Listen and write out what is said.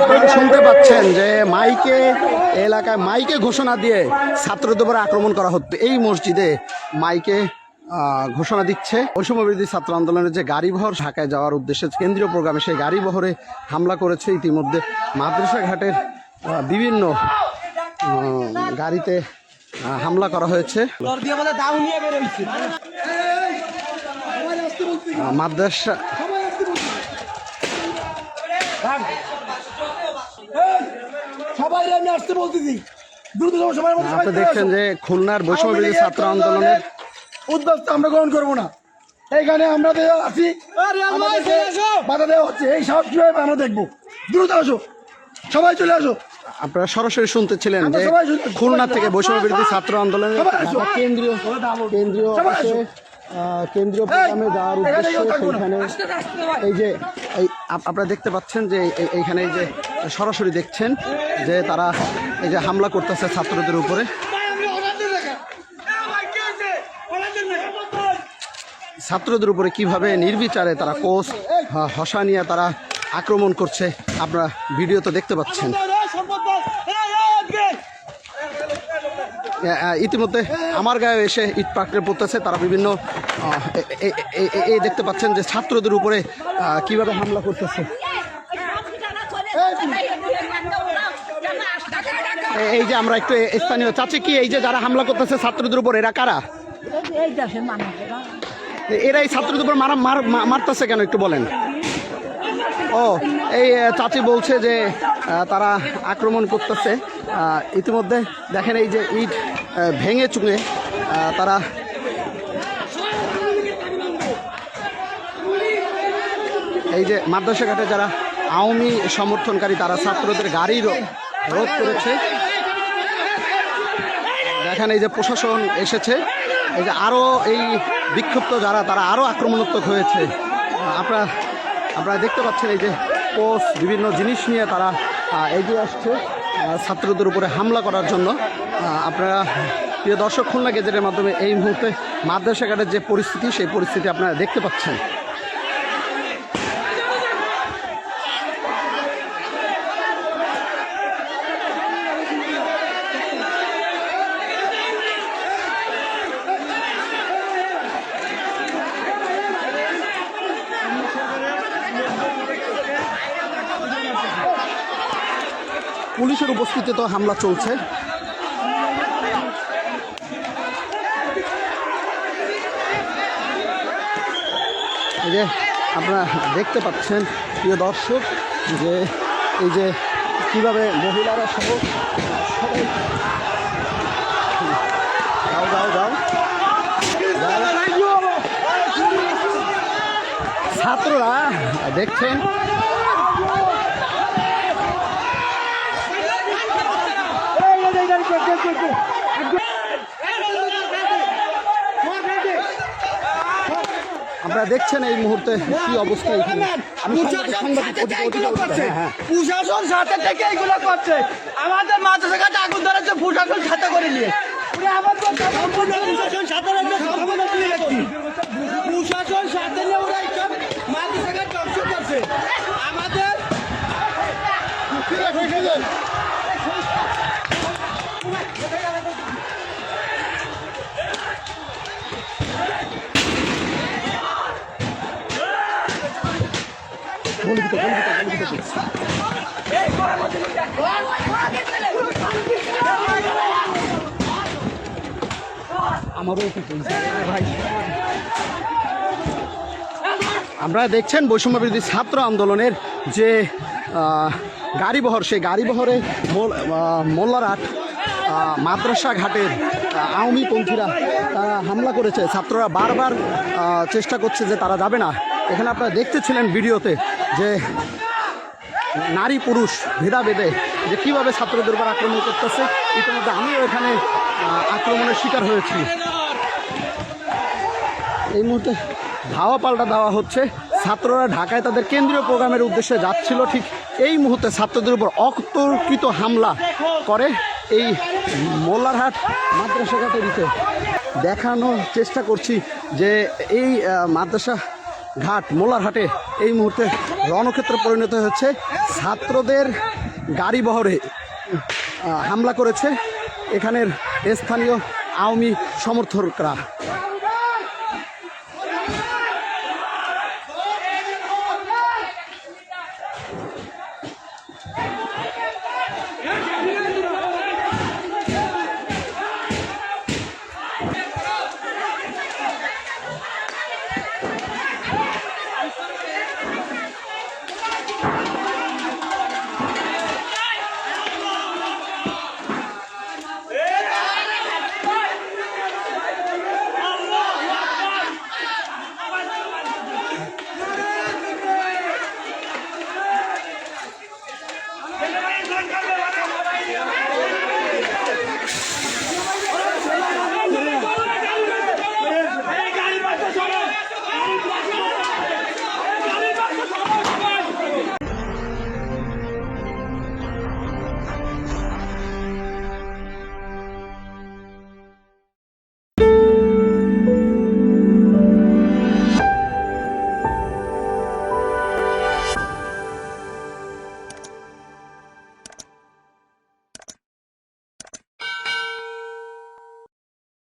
আপনারা শুনতে পাচ্ছেন যে মাইকে এলাকায় মাইকে ঘোষণা দিয়ে ছাত্রদের উপরে আক্রমণ করা হচ্ছে। এই মসজিদে মাইকে ঘোষণা দিচ্ছে বৈষম্য বিরোধী ছাত্র আন্দোলনের যে গাড়িবহর ঢাকায় যাওয়ার উদ্দেশ্যে কেন্দ্রীয় প্রোগ্রামে সেই গাড়িবহরে হামলা করেছে। ইতিমধ্যে মাদ্রাসা ঘাটের বিভিন্ন গাড়িতে হামলা করা হয়েছে। মাদ্রাসা আপনি দেখছেন যে খুলনার বৈষম্য বিরোধী ছাত্র আন্দোলনের উদ্যোগ আমরা গ্রহণ করবো না। এইখানে আমরা আছি, বাধা দেওয়া হচ্ছে, এই সব কিভাবে আমরা দেখবো। দ্রুত আসো, সবাই চলে আসো। আপনারা সরাসরি শুনতেছিলেন যে খুলনা থেকে বৈষম্য বিরোধী ছাত্র আন্দোলনের কেন্দ্রীয় প্রোগ্রামে যাওয়ার উদ্দেশ্যে সেইখানে এই যে আপনারা দেখতে পাচ্ছেন যে এইখানে এই যে সরাসরি দেখছেন যে তারা এই যে হামলা করতেছে ছাত্রদের উপরে। ছাত্রদের উপরে কিভাবে নির্বিচারে তারা কোষ হসা নিয়ে তারা আক্রমণ করছে আপনারা ভিডিওতে দেখতে পাচ্ছেন। ইতিমধ্যে আমার গায়ে এসে ইট পাকড়ে পড়তেছে তারা বিভিন্ন এই দেখতে পাচ্ছেন যে ছাত্রদের উপরে কিভাবে হামলা করতেছে। এই যে আমরা একটু স্থানীয় চাচি কি এই যে যারা হামলা করতেছে ছাত্রদের উপর এরা কারা? এরা এই ছাত্রদের উপর মারতেছে কেন একটু বলেন। ও এই চাচি বলছে যে তারা আক্রমণ করতেছে। ইতিমধ্যে দেখেন এই যে ইট ভেঙে চুঙে তারা এই যে মাদ্রাসা ঘাটে যারা আওয়ামী সমর্থনকারী তারা ছাত্রদের গাড়ি রোধ করেছে। দেখেন এই যে প্রশাসন এসেছে, এই যে আরও এই বিক্ষুব্ধ যারা তারা আরও আক্রমণাত্মক হয়েছে। আপনারা দেখতে পাচ্ছেন এই যে পোস্ট বিভিন্ন জিনিস নিয়ে তারা এগিয়ে আসছে ছাত্রদের উপরে হামলা করার জন্য। আপনারা প্রিয় দর্শক, খুলনা গেজেটের মাধ্যমে এই মুহূর্তে মাদ্রাসা ঘাটের যে পরিস্থিতি সেই পরিস্থিতি আপনারা দেখতে পাচ্ছেন। পুলিশের উপস্থিতিতে হামলা চলছে। এই যে আপনারা দেখতে পাচ্ছেন প্রিয় দর্শক যে এই যে কীভাবে মহিলারা সহ সবাই ছাত্ররা দেখছেন আপনারা দেখছেন এই মুহূর্তে কি অবস্থা এখানে। প্রশাসন সাথে থেকে এইগুলো করছে, আমাদের মাদ্রাসা ঘাটে আগুন ধরেছে প্রশাসন সাথে করে নিয়ে প্রশাসন সাথে নিয়ে ওরা মাদ্রাসা ঘাট ধ্বংস করছে আমাদের। আমরা দেখছেন বৈষম্য বিরোধী ছাত্র আন্দোলনের যে গাড়িবহর, সেই গাড়িবহরে মোল্লারহাট মাদ্রাসা ঘাটের আওয়ামী পন্থীরা তারা হামলা করেছে। ছাত্ররা বারবার চেষ্টা করছে যে তারা যাবে না। এখানে আপনারা দেখতেছিলেন ভিডিওতে যে নারী পুরুষ ভেদাভেদে যে কীভাবে ছাত্রদের উপর আক্রমণ করতেছে। ইতিমধ্যে আমিও এখানে আক্রমণের শিকার হয়েছি। এই মুহূর্তে ধাওয়া পাল্টা দেওয়া হচ্ছে। ছাত্ররা ঢাকায় তাদের কেন্দ্রীয় প্রোগ্রামের উদ্দেশ্যে যাচ্ছিল, ঠিক এই মুহূর্তে ছাত্রদের উপর অতর্কিত হামলা করে এই মোল্লারহাট মাদ্রাসা ঘাটের দিকে। দেখানোর চেষ্টা করছি যে এই মাদ্রাসা ঘাট মোল্লারহাটে এই মুহূর্তে রণক্ষেত্রে পরিণত হচ্ছে। ছাত্রদের গাড়ি বহরে হামলা করেছে এখানের স্থানীয় আওয়ামী সমর্থকরা।